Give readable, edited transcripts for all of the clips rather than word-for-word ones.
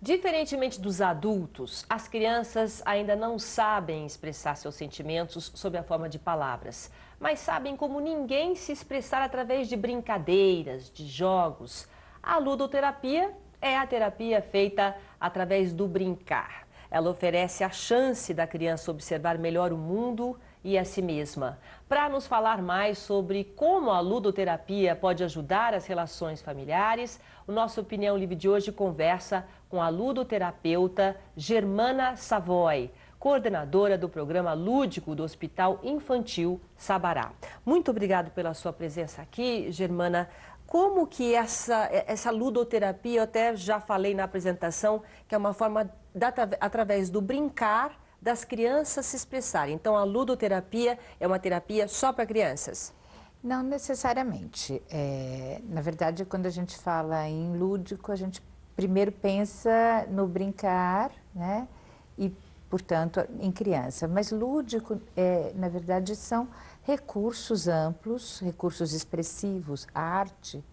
Diferentemente dos adultos, as crianças ainda não sabem expressar seus sentimentos sob a forma de palavras, mas sabem como ninguém se expressar através de brincadeiras, de jogos. A ludoterapia é a terapia feita através do brincar. Ela oferece a chance da criança observar melhor o mundo e a si mesma. Para nos falar mais sobre como a ludoterapia pode ajudar as relações familiares, o nosso Opinião Livre de hoje conversa com a ludoterapeuta Germana Savoy, coordenadora do programa lúdico do Hospital Infantil Sabará. Muito obrigado pela sua presença aqui, Germana. Como que essa ludoterapia, eu até já falei na apresentação, que é uma forma, através do brincar, das crianças se expressarem. Então, a ludoterapia é uma terapia só para crianças? Não necessariamente. Na verdade, quando a gente fala em lúdico, a gente primeiro pensa no brincar, né? E, portanto, em criança. Mas lúdico, na verdade, são recursos amplos, recursos expressivos. A arte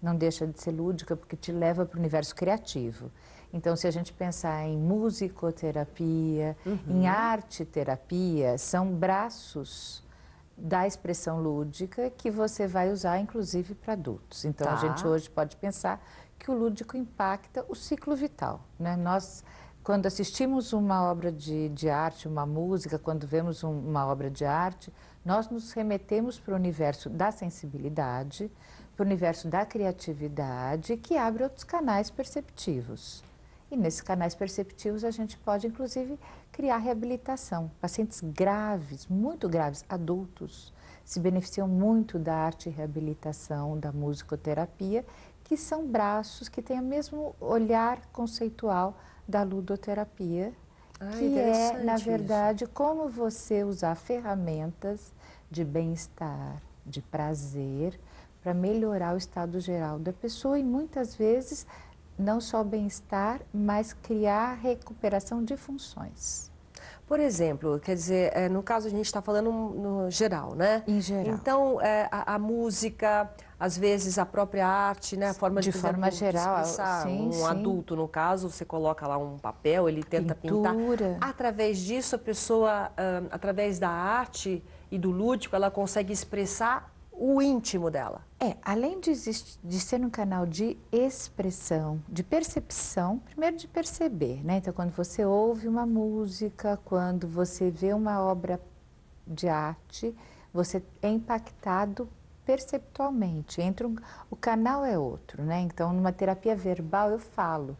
não deixa de ser lúdica porque te leva para o universo criativo. Então, se a gente pensar em musicoterapia, em arte-terapia, são braços da expressão lúdica que você vai usar, inclusive, para adultos. Então, a gente hoje pode pensar que o lúdico impacta o ciclo vital, né? Nós, quando assistimos uma obra de arte, uma música, quando vemos uma obra de arte, nós nos remetemos para o universo da sensibilidade, para o universo da criatividade, que abre outros canais perceptivos. E nesses canais perceptivos a gente pode, inclusive, criar reabilitação. Pacientes graves, muito graves, adultos, se beneficiam muito da arte e reabilitação, da musicoterapia, que são braços que têm o mesmo olhar conceitual da ludoterapia, que é, na verdade, como você usar ferramentas de bem-estar, de prazer, para melhorar o estado geral da pessoa e, muitas vezes, não só bem-estar, mas criar recuperação de funções. Por exemplo, quer dizer, no caso a gente está falando no geral, né? Em geral. Então, a música, às vezes a própria arte, né? A forma de forma geral, expressar sim, adulto, no caso, você coloca lá um papel, ele tenta pintar. Através disso, a pessoa, através da arte e do lúdico, ela consegue expressar o íntimo dela. Além de ser um canal de expressão, de percepção, primeiro de perceber, né? Então, quando você ouve uma música, quando você vê uma obra de arte, você é impactado perceptualmente. O canal é outro, né? Então, numa terapia verbal, eu falo,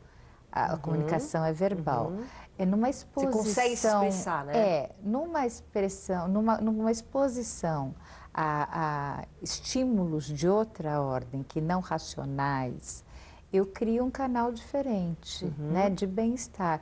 a comunicação é verbal. Numa exposição... Você consegue se expressar, né? Numa exposição a estímulos de outra ordem, que não racionais, eu crio um canal diferente, né, de bem-estar.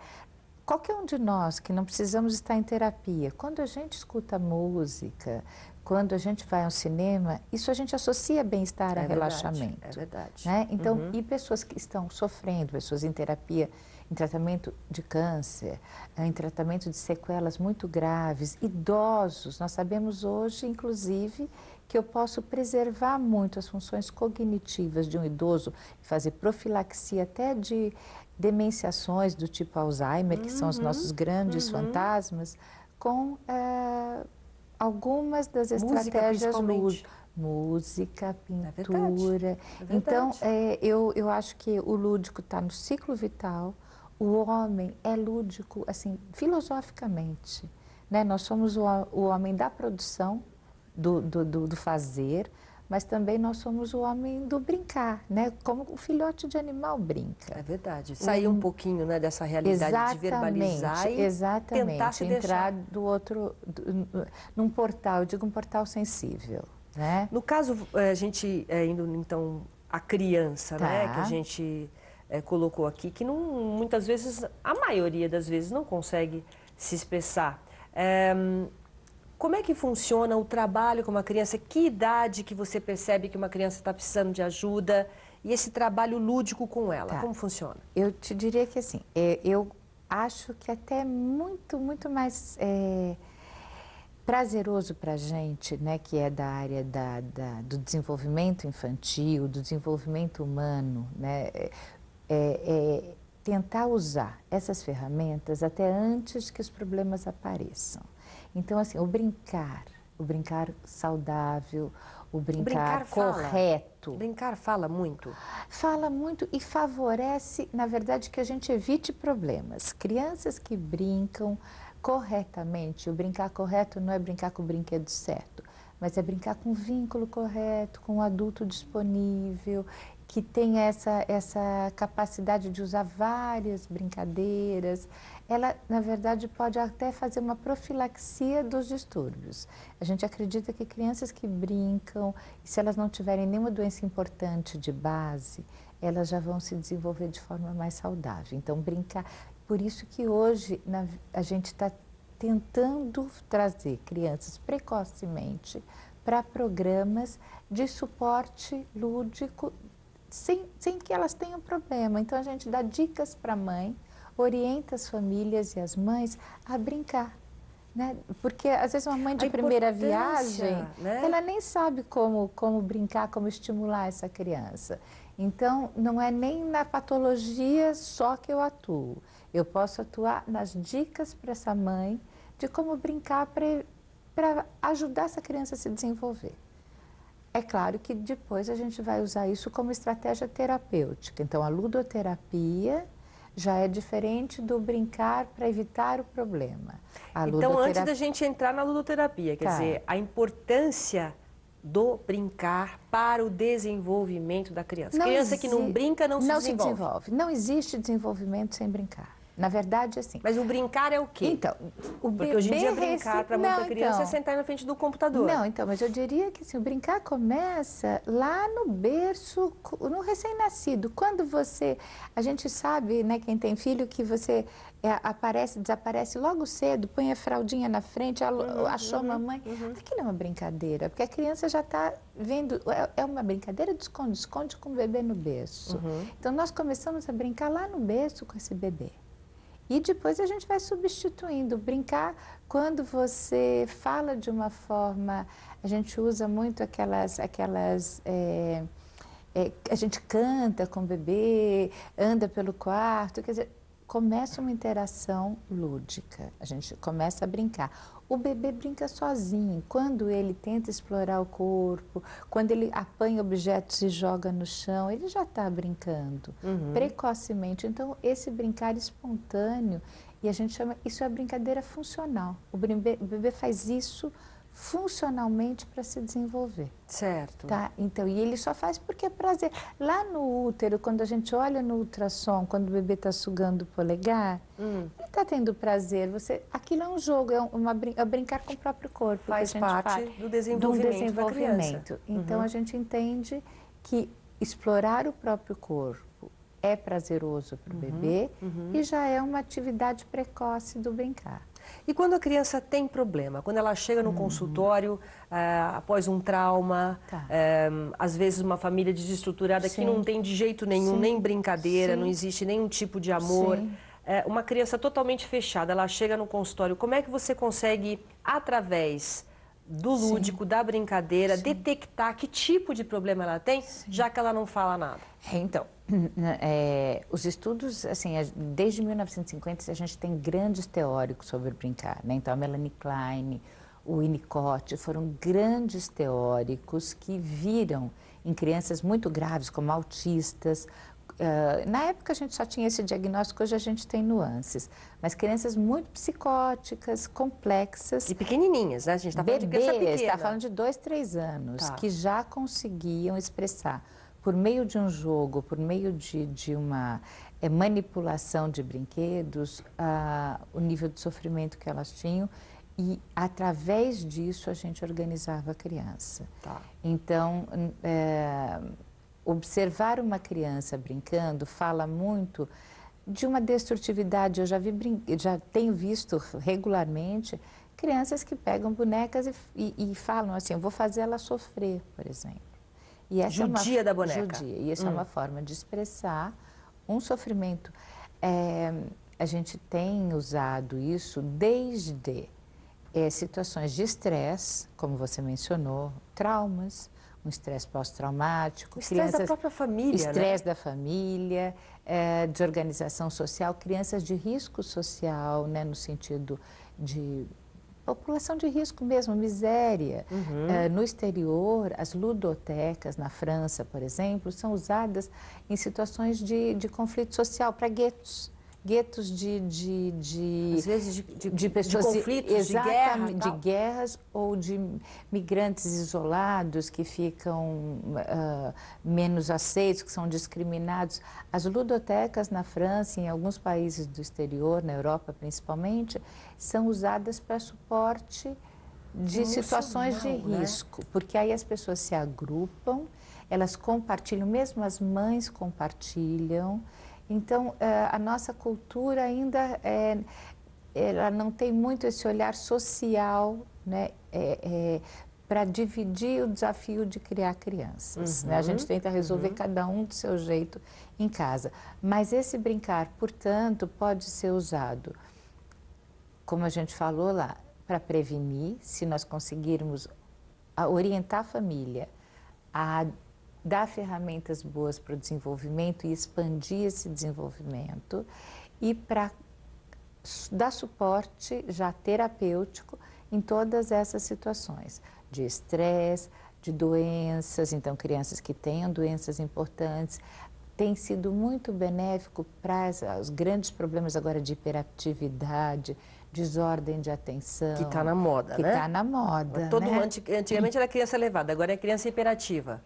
Qualquer um de nós que não precisamos estar em terapia, quando a gente escuta música, quando a gente vai ao cinema, isso a gente associa bem-estar a relaxamento. É verdade. Né? Então, e pessoas que estão sofrendo, pessoas em terapia, em tratamento de câncer, em tratamento de sequelas muito graves, idosos, nós sabemos hoje, inclusive, que eu posso preservar muito as funções cognitivas de um idoso, fazer profilaxia até de demenciações do tipo Alzheimer, que são os nossos grandes fantasmas, com algumas das estratégias lúdicas. Música, pintura. Então, eu acho que o lúdico está no ciclo vital. O homem é lúdico, assim, filosoficamente, né? Nós somos o homem da produção, do fazer, mas também nós somos o homem do brincar, né? Como o filhote de animal brinca. É verdade. Sair um pouquinho, né, dessa realidade de verbalizar e tentar se entrar num portal, eu digo um portal sensível, né? No caso, a gente indo então a criança, né, que a gente colocou aqui, que não, muitas vezes, a maioria das vezes, não consegue se expressar. Como é que funciona o trabalho com uma criança? Que idade que você percebe que uma criança está precisando de ajuda? E esse trabalho lúdico com ela, como funciona? Eu te diria que assim, eu acho que até muito mais prazeroso para a gente, né, que é da área do desenvolvimento infantil, do desenvolvimento humano, né, tentar usar essas ferramentas até antes que os problemas apareçam. Então, assim, o brincar saudável, o brincar correto. O brincar fala muito? Fala muito e favorece, na verdade, que a gente evite problemas. Crianças que brincam corretamente, o brincar correto não é brincar com o brinquedo certo, mas é brincar com o vínculo correto, com o adulto disponível, que tem essa capacidade de usar várias brincadeiras. Ela, na verdade, pode até fazer uma profilaxia dos distúrbios. A gente acredita que crianças que brincam, se elas não tiverem nenhuma doença importante de base, elas já vão se desenvolver de forma mais saudável. Então, brincar... Por isso que hoje a gente está tentando trazer crianças precocemente para programas de suporte lúdico, sem que elas tenham problema. Então, a gente dá dicas para a mãe, orienta as famílias e as mães a brincar, né? Porque, às vezes, uma mãe de primeira viagem, né? Ela nem sabe como brincar, como estimular essa criança. Então, não é nem na patologia só que eu atuo. Eu posso atuar nas dicas para essa mãe de como brincar para ajudar essa criança a se desenvolver. É claro que depois a gente vai usar isso como estratégia terapêutica. Então, a ludoterapia já é diferente do brincar para evitar o problema. Então, antes da gente entrar na ludoterapia, quer dizer, a importância do brincar para o desenvolvimento da criança. Criança que não brinca não se desenvolve. Não existe desenvolvimento sem brincar. Na verdade, assim... Mas o brincar é o quê? Então, porque hoje em dia brincar para muita criança é sentar na frente do computador. Não, então, mas eu diria que assim, o brincar começa lá no berço, no recém-nascido. Quando você... A gente sabe, né, quem tem filho, que você aparece, desaparece logo cedo, põe a fraldinha na frente, achou a mamãe. Aquilo é uma brincadeira, porque a criança já está vendo... É uma brincadeira de esconde-esconde com o bebê no berço. Então, nós começamos a brincar lá no berço com esse bebê. E depois a gente vai substituindo. Brincar, quando você fala de uma forma, a gente usa muito a gente canta com o bebê, anda pelo quarto, quer dizer, começa uma interação lúdica, a gente começa a brincar. O bebê brinca sozinho, quando ele tenta explorar o corpo, quando ele apanha objetos e joga no chão, ele já está brincando precocemente. Então, esse brincar espontâneo, e a gente chama, isso é brincadeira funcional. O bebê faz isso funcionalmente para se desenvolver. Certo. Tá? Então, e ele só faz porque é prazer. Lá no útero, quando a gente olha no ultrassom, quando o bebê está sugando o polegar, ele está tendo prazer. Aquilo é um jogo, é brincar com o próprio corpo. Faz parte do desenvolvimento da criança. Então, a gente entende que explorar o próprio corpo é prazeroso para o bebê e já é uma atividade precoce do brincar. E quando a criança tem problema, quando ela chega no consultório após um trauma, às vezes uma família desestruturada que não tem de jeito nenhum, nem brincadeira, não existe nenhum tipo de amor, uma criança totalmente fechada, ela chega no consultório, como é que você consegue, através do lúdico, da brincadeira, detectar que tipo de problema ela tem, já que ela não fala nada? Então, os estudos, assim, desde 1950 a gente tem grandes teóricos sobre brincar, né? Então, a Melanie Klein, o Winnicott, foram grandes teóricos que viram em crianças muito graves, como autistas. Na época a gente só tinha esse diagnóstico, hoje a gente tem nuances, mas crianças muito psicóticas, complexas. E pequenininhas, né? A gente está falando de criança pequena. Está falando de 2, 3 anos, que já conseguiam expressar, por meio de um jogo, por meio de uma manipulação de brinquedos, o nível de sofrimento que elas tinham. E, através disso, a gente organizava a criança. Então, observar uma criança brincando fala muito de uma destrutividade. Eu já tenho visto regularmente crianças que pegam bonecas e falam assim, eu vou fazer ela sofrer, por exemplo. E essa judia da boneca. Judia. E isso é uma forma de expressar um sofrimento. A gente tem usado isso desde situações de estresse, como você mencionou, traumas, um estresse pós-traumático. O estresse da própria família, estresse da família, desorganização social, crianças de risco social, né, no sentido de população de risco mesmo, miséria. No exterior, as ludotecas, na França, por exemplo, são usadas em situações de conflito social, para guetos. Guetos às vezes de pessoas, de conflitos, de guerras ou de migrantes isolados que ficam menos aceitos, que são discriminados. As ludotecas na França e em alguns países do exterior, na Europa principalmente, são usadas para suporte de situações de risco, porque aí as pessoas se agrupam, elas compartilham, mesmo as mães compartilham. Então, a nossa cultura ainda ela não tem muito esse olhar social, né, para dividir o desafio de criar crianças. Né? A gente tenta resolver cada um do seu jeito em casa. Mas esse brincar, portanto, pode ser usado, como a gente falou lá, para prevenir, se nós conseguirmos orientar a família a dar ferramentas boas para o desenvolvimento e expandir esse desenvolvimento, e para dar suporte já terapêutico em todas essas situações de estresse, de doenças. Então, crianças que tenham doenças importantes. Tem sido muito benéfico para os grandes problemas agora de hiperatividade, desordem de atenção. Que está na moda, né? Que está na moda, né? Antigamente era criança levada, agora é criança hiperativa.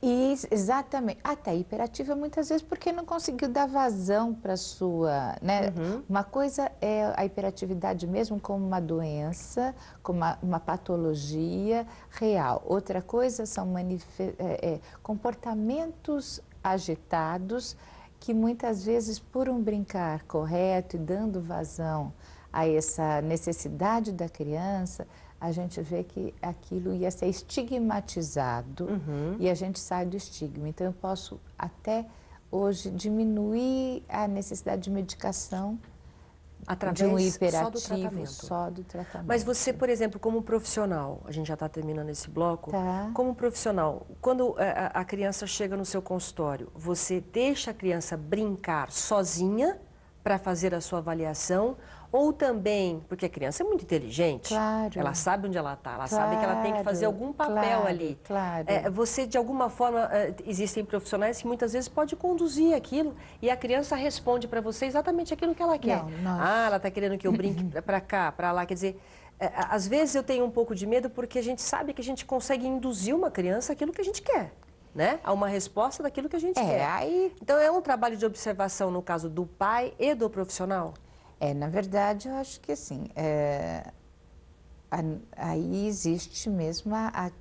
Exatamente. Até hiperativa muitas vezes porque não conseguiu dar vazão para a sua... Né? Uma coisa é a hiperatividade mesmo como uma doença, como uma patologia real. Outra coisa são comportamentos agitados que muitas vezes, por um brincar correto e dando vazão a essa necessidade da criança, a gente vê que aquilo ia ser estigmatizado e a gente sai do estigma. Então, eu posso até hoje diminuir a necessidade de medicação através de um hiperativo, só do tratamento. tratamento. Mas você, por exemplo, como profissional, a gente já está terminando esse bloco, como profissional, quando a criança chega no seu consultório, você deixa a criança brincar sozinha para fazer a sua avaliação? Ou também, porque a criança é muito inteligente, ela sabe onde ela está, ela sabe que ela tem que fazer algum papel ali. Você, de alguma forma, existem profissionais que muitas vezes pode conduzir aquilo e a criança responde para você exatamente aquilo que ela quer. Ela está querendo que eu brinque para cá, para lá, quer dizer... às vezes eu tenho um pouco de medo porque a gente sabe que a gente consegue induzir uma criança aquilo que a gente quer. Né? A uma resposta daquilo que a gente quer. Então, é um trabalho de observação, no caso do pai e do profissional? Na verdade, eu acho que assim, aí existe mesmo a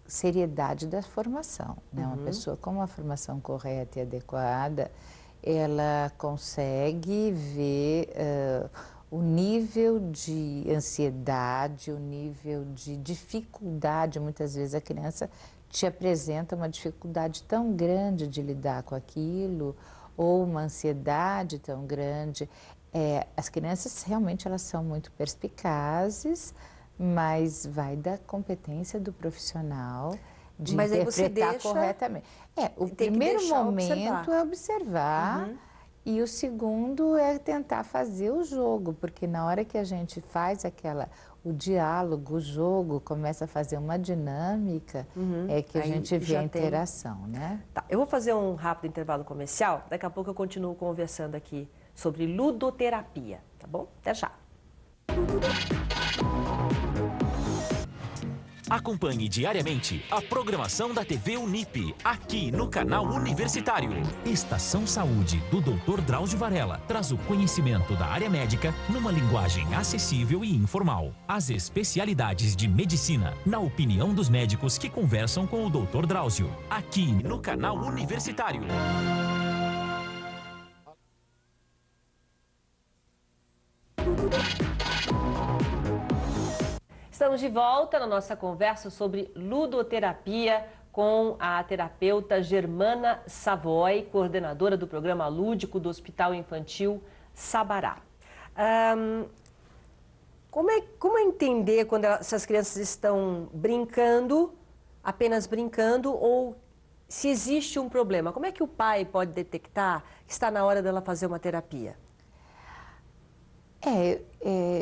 seriedade da formação. Né? Uma pessoa com uma formação correta e adequada, ela consegue ver o nível de ansiedade, o nível de dificuldade. Muitas vezes a criança te apresenta uma dificuldade tão grande de lidar com aquilo, ou uma ansiedade tão grande. As crianças realmente elas são muito perspicazes, mas vai da competência do profissional de interpretar corretamente. O primeiro momento é observar e o segundo é tentar fazer o jogo, porque na hora que a gente faz o diálogo, o jogo, começa a fazer uma dinâmica, é que a gente vê a interação, né? Tá, eu vou fazer um rápido intervalo comercial, daqui a pouco eu continuo conversando aqui sobre ludoterapia, tá bom? Até já! Acompanhe diariamente a programação da TV Unip, aqui no canal Universitário. Estação Saúde, do Dr. Drauzio Varela, traz o conhecimento da área médica numa linguagem acessível e informal. As especialidades de medicina, na opinião dos médicos que conversam com o Dr. Drauzio, aqui no canal Universitário. Estamos de volta na nossa conversa sobre ludoterapia com a terapeuta Germana Savoy, coordenadora do programa lúdico do Hospital Infantil Sabará. Como é entender quando essas crianças estão brincando, apenas brincando ou se existe um problema? Como é que o pai pode detectar que está na hora dela fazer uma terapia?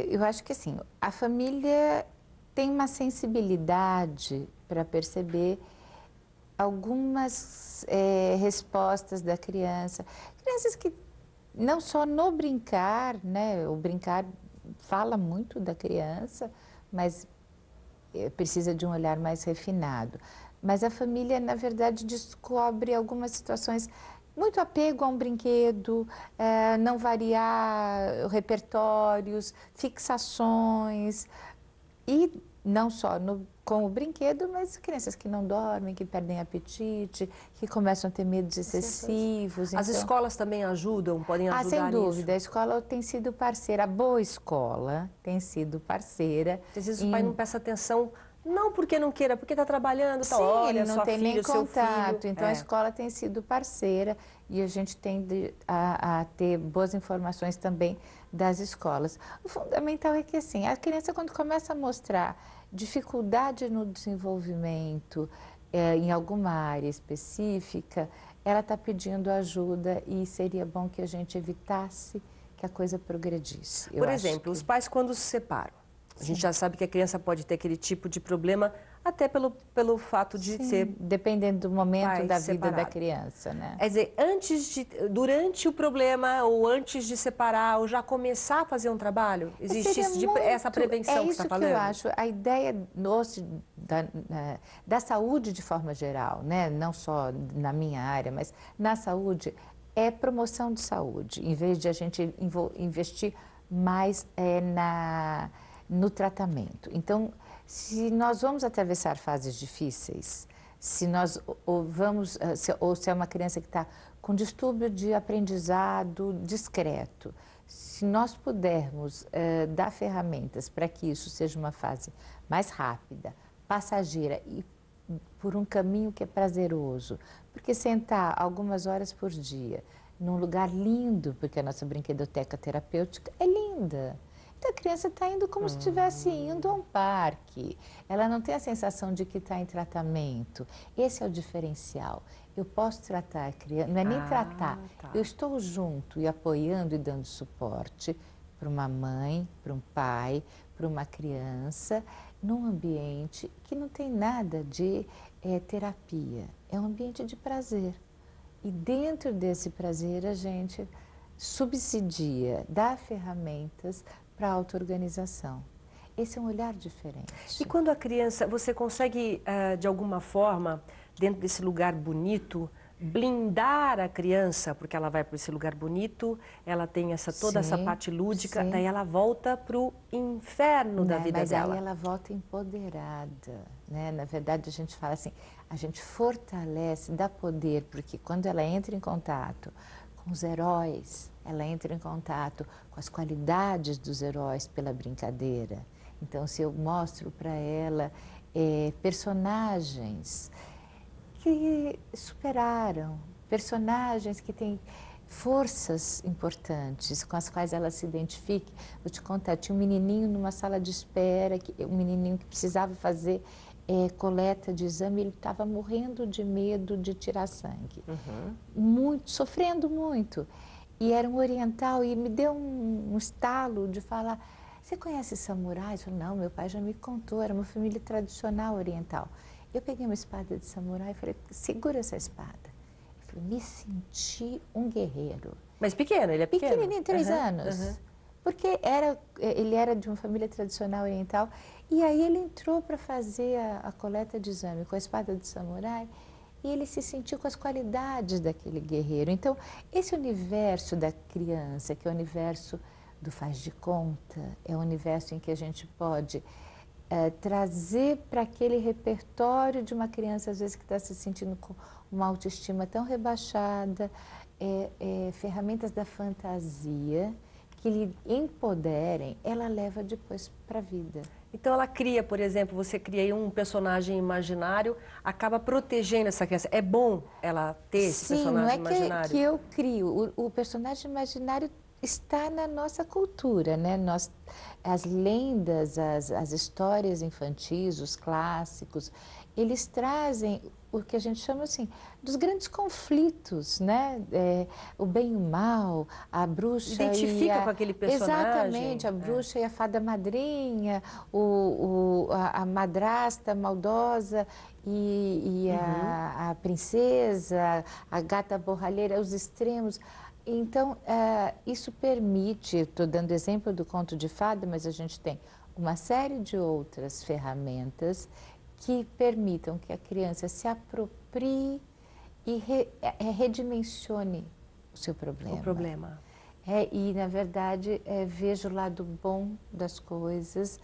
Eu acho que assim, a família tem uma sensibilidade para perceber algumas respostas da criança. Crianças que não só no brincar, né? O brincar fala muito da criança, mas precisa de um olhar mais refinado. Mas a família, na verdade, descobre algumas situações, muito apego a um brinquedo, não variar repertórios, fixações, e não só com o brinquedo, mas crianças que não dormem, que perdem apetite, que começam a ter medos excessivos. As escolas também ajudam, podem ajudar sem dúvida, nisso? A escola tem sido parceira, a boa escola tem sido parceira. Às vezes o pai não presta atenção, não porque não queira, porque está trabalhando, Sim, olha, ele não tem filha, nem contato, filho. então a escola tem sido parceira e a gente tende a ter boas informações também das escolas. O fundamental é que assim, a criança quando começa a mostrar dificuldade no desenvolvimento em alguma área específica, ela está pedindo ajuda e seria bom que a gente evitasse que a coisa progredisse. Por exemplo, os pais quando se separam, a gente já sabe que a criança pode ter aquele tipo de problema até pelo fato de ser... dependendo do momento da vida separado da criança, né? Quer dizer, durante o problema ou antes de separar ou já começar a fazer um trabalho, existe essa prevenção que você está falando? É isso que eu acho. A ideia da saúde de forma geral, né? Não só na minha área, mas na saúde, é promoção de saúde, em vez de a gente investir mais no tratamento. Então, se nós vamos atravessar fases difíceis, se é uma criança que está com distúrbio de aprendizado discreto, se nós pudermos dar ferramentas para que isso seja uma fase mais rápida, passageira e por um caminho que é prazeroso, porque sentar algumas horas por dia num lugar lindo, porque a nossa brinquedoteca terapêutica é linda. Então, a criança está indo como se estivesse indo a um parque. Ela não tem a sensação de que está em tratamento. Esse é o diferencial. Eu posso tratar a criança, não é nem tratar. Tá. Eu estou junto e apoiando e dando suporte para uma mãe, para um pai, para uma criança, num ambiente que não tem nada de terapia. É um ambiente de prazer. E dentro desse prazer, a gente subsidia, dá ferramentas para a auto-organização. Esse é um olhar diferente. E quando a criança, você consegue, de alguma forma, dentro desse lugar bonito, blindar a criança, porque ela vai para esse lugar bonito, ela tem toda essa parte lúdica, daí ela volta para o inferno da vida dela. Mas aí ela volta empoderada, né? Na verdade, a gente fala assim, a gente fortalece, dá poder, porque quando ela entra em contato com os heróis, ela entra em contato com as qualidades dos heróis pela brincadeira. Então, se eu mostro para ela personagens que superaram, personagens que têm forças importantes com as quais ela se identifique. Vou te contar, tinha um menininho numa sala de espera, um menininho que precisava fazer coleta de exame, ele estava morrendo de medo de tirar sangue, sofrendo muito. E era um oriental e me deu um estalo de falar, você conhece samurais? Eu falei, não, meu pai já me contou, era uma família tradicional oriental. Eu peguei uma espada de samurai e falei, segura essa espada. Eu falei, me senti um guerreiro. Mas pequeno, ele é pequeno? Pequenininho, 3 anos. Porque ele era de uma família tradicional oriental. E aí ele entrou para fazer a coleta de exame com a espada de samurai e ele se sentiu com as qualidades daquele guerreiro. Então, esse universo da criança, que é o universo do faz de conta, é o universo em que a gente pode trazer para aquele repertório de uma criança, às vezes, que está se sentindo com uma autoestima tão rebaixada, ferramentas da fantasia que lhe empoderem, ela leva depois para a vida. Então ela cria, por exemplo, você cria aí um personagem imaginário, acaba protegendo essa criança. É bom ela ter esse personagem imaginário? Sim, não é que eu crio. O personagem imaginário está na nossa cultura, né? As lendas, as histórias infantis, os clássicos, eles trazem o que a gente chama assim, dos grandes conflitos, né? O bem e o mal, a bruxa Identifica com aquele personagem. Exatamente, a bruxa e a fada madrinha, a madrasta maldosa e a princesa, a gata borralheira, os extremos. Então, isso permite, estou dando exemplo do conto de fada, mas a gente tem uma série de outras ferramentas que permitam que a criança se aproprie e redimensione o seu problema. O problema. E, na verdade, veja o lado bom das coisas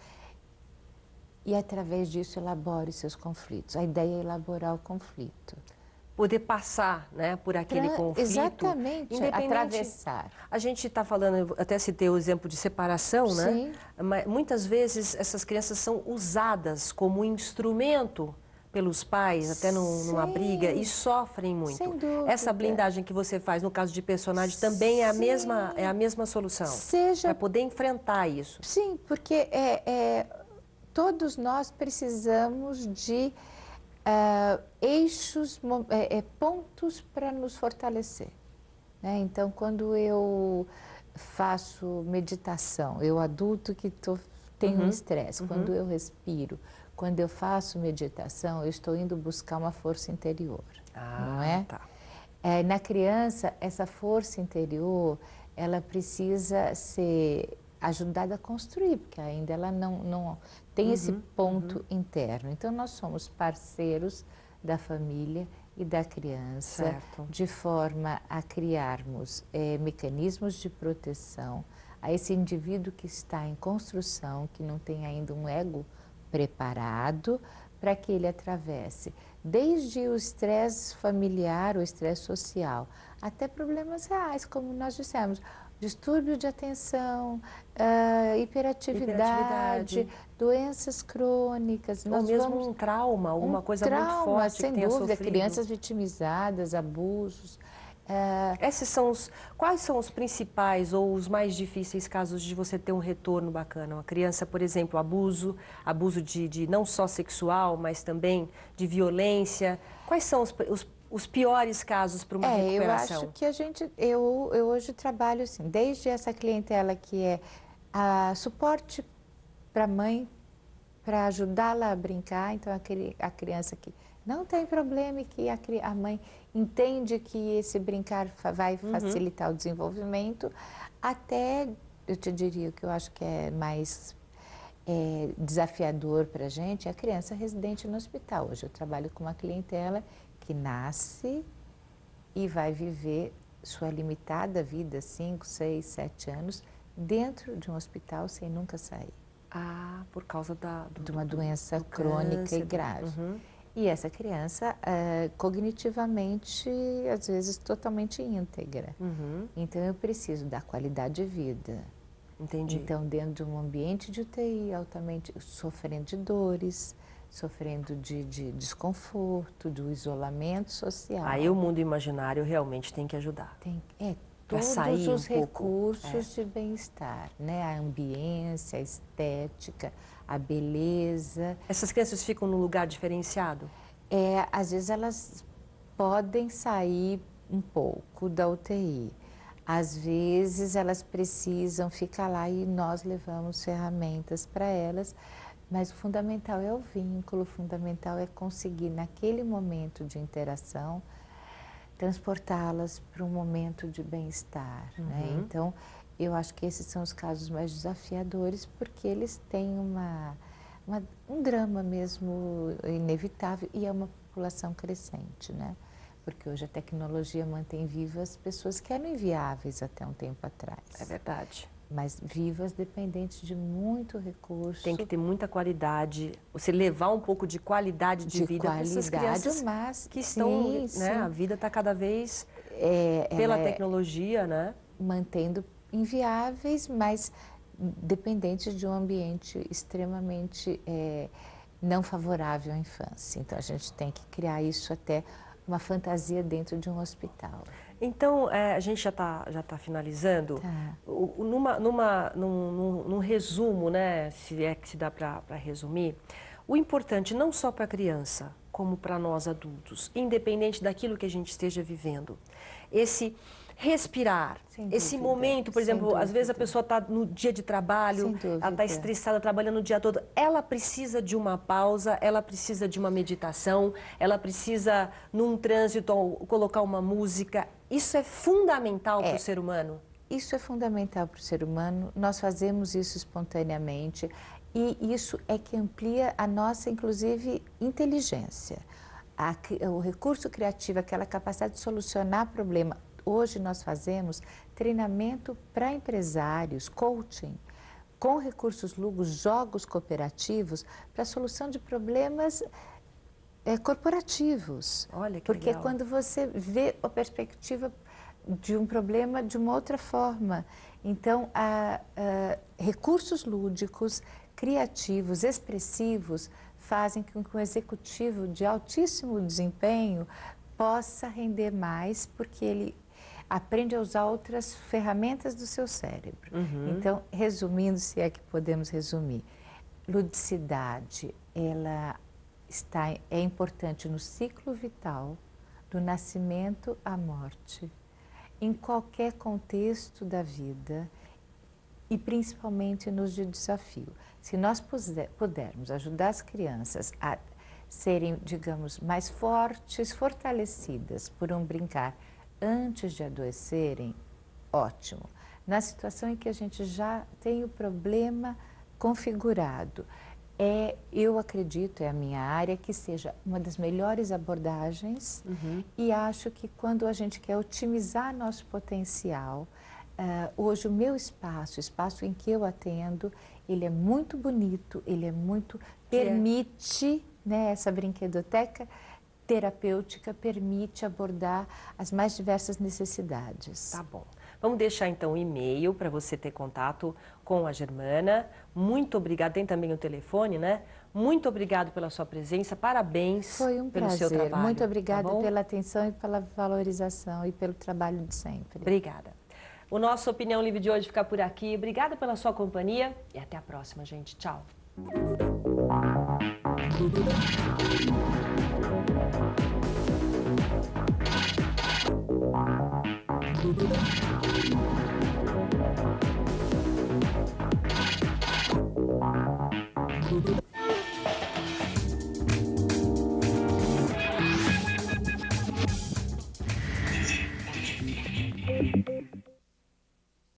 e, através disso, elabore seus conflitos. A ideia é elaborar o conflito. Poder passar, né, por aquele conflito. Exatamente, atravessar. A gente está falando, até citei o exemplo de separação, né? Sim. Mas muitas vezes essas crianças são usadas como instrumento pelos pais, até numa briga, e sofrem muito. Sem dúvida. Essa blindagem que você faz no caso de personagem também é a mesma solução. Para poder enfrentar isso. Sim, porque todos nós precisamos de eixos, pontos para nos fortalecer, né? Então, quando eu faço meditação, eu adulto que tenho estresse, quando eu respiro, quando eu faço meditação, eu estou indo buscar uma força interior, não é? Tá. Na criança, essa força interior, ela precisa ser ajudada a construir, porque ainda ela não tem esse ponto interno. Então, nós somos parceiros da família e da criança, certo, de forma a criarmos mecanismos de proteção a esse indivíduo que está em construção, que não tem ainda um ego preparado para que ele atravesse desde o estresse familiar, o estresse social, até problemas reais, como nós dissemos, distúrbio de atenção, hiperatividade, doenças crônicas. Ou mesmo um trauma, alguma coisa muito forte sem que tenha dúvida, sofrido. Crianças vitimizadas, abusos. Quais são os principais ou os mais difíceis casos de você ter um retorno bacana? Uma criança, por exemplo, abuso de não só sexual, mas também de violência. Quais são os piores casos para uma recuperação? Eu acho que eu hoje trabalho assim, desde essa clientela que é suporte para a mãe, para ajudá-la a brincar, então a criança que não tem problema e que a mãe entende que esse brincar vai facilitar o desenvolvimento, até, eu te diria, o que eu acho que é mais desafiador para a gente, é a criança residente no hospital. Hoje eu trabalho com uma clientela que nasce e vai viver sua limitada vida, 5, 6, 7 anos, dentro de um hospital sem nunca sair. Por causa de uma doença crônica e grave. E essa criança, cognitivamente, às vezes totalmente íntegra. Então, eu preciso dar qualidade de vida. Entendi. Então, dentro de um ambiente de UTI, altamente sofrendo de dores, sofrendo de desconforto, do isolamento social. Aí o mundo imaginário realmente tem que ajudar. Todos os recursos de bem-estar, né? A ambiência, a estética, a beleza. Essas crianças ficam num lugar diferenciado? Às vezes elas podem sair um pouco da UTI. Às vezes elas precisam ficar lá e nós levamos ferramentas para elas. Mas o fundamental é o vínculo, o fundamental é conseguir, naquele momento de interação, transportá-las para um momento de bem-estar, né? Então, eu acho que esses são os casos mais desafiadores, porque eles têm um drama mesmo inevitável e é uma população crescente, né? Porque hoje a tecnologia mantém vivas pessoas que eram inviáveis até um tempo atrás. É verdade. Mas vivas dependentes de muito recurso. Tem que ter muita qualidade, você levar um pouco de qualidade de vida para essas crianças que estão, né? A vida está cada vez, pela tecnologia, né? Mantendo inviáveis, mas dependentes de um ambiente extremamente não favorável à infância. Então, a gente tem que criar isso até uma fantasia dentro de um hospital. Então, a gente já tá finalizando. Tá. Num resumo, né, se é que se dá para resumir, o importante não só para a criança, como para nós adultos, independente daquilo que a gente esteja vivendo. Esse respirar, esse momento, por exemplo, às vezes a pessoa está no dia de trabalho, ela está estressada, trabalhando o dia todo, ela precisa de uma pausa, ela precisa de uma meditação, ela precisa, num trânsito, colocar uma música. Isso é fundamental para o ser humano? Isso é fundamental para o ser humano, nós fazemos isso espontaneamente e isso é que amplia a nossa, inclusive, inteligência. O recurso criativo, aquela capacidade de solucionar problema. Hoje nós fazemos treinamento para empresários, coaching, com recursos lugos, jogos cooperativos para solução de problemas corporativos. Olha que Porque legal. quando você vê a perspectiva de um problema de uma outra forma. Então, recursos lúdicos, criativos, expressivos, fazem com que um executivo de altíssimo desempenho possa render mais, porque ele aprende a usar outras ferramentas do seu cérebro. Então, resumindo, se é que podemos resumir, ludicidade, ela é importante no ciclo vital, do nascimento à morte, em qualquer contexto da vida e principalmente nos de desafio. Se nós pudermos ajudar as crianças a serem, digamos, mais fortes, fortalecidas por um brincar antes de adoecerem, ótimo. Na situação em que a gente já tem o problema configurado, eu acredito, é a minha área, que seja uma das melhores abordagens e acho que quando a gente quer otimizar nosso potencial, hoje o meu espaço, o espaço em que eu atendo, ele é muito bonito, ele é muito, permite, né, essa brinquedoteca terapêutica permite abordar as mais diversas necessidades. Tá bom. Vamos deixar então o e-mail para você ter contato com a Germana. Muito obrigada. Tem também o telefone, né? Muito obrigado pela sua presença. Parabéns pelo seu trabalho. Muito obrigada pela atenção e pela valorização e pelo trabalho de sempre. Obrigada. O nosso Opinião Livre de hoje fica por aqui. Obrigada pela sua companhia e até a próxima, gente. Tchau.